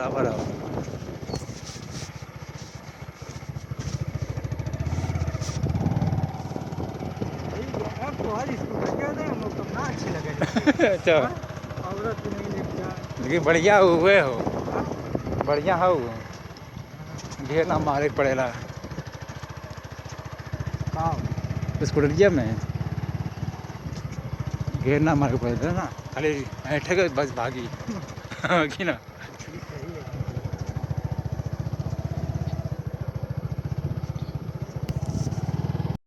बराबर आओ। अच्छा औरत नहीं लेके जा। लेकिन बढ़िया हुए हो, बढ़िया हो, ढेर ना मारे पड़ेला स्कूटरिया में, घेर ना मारे पड़ेला ना, खाली ऐठे के बस भागी कि ना।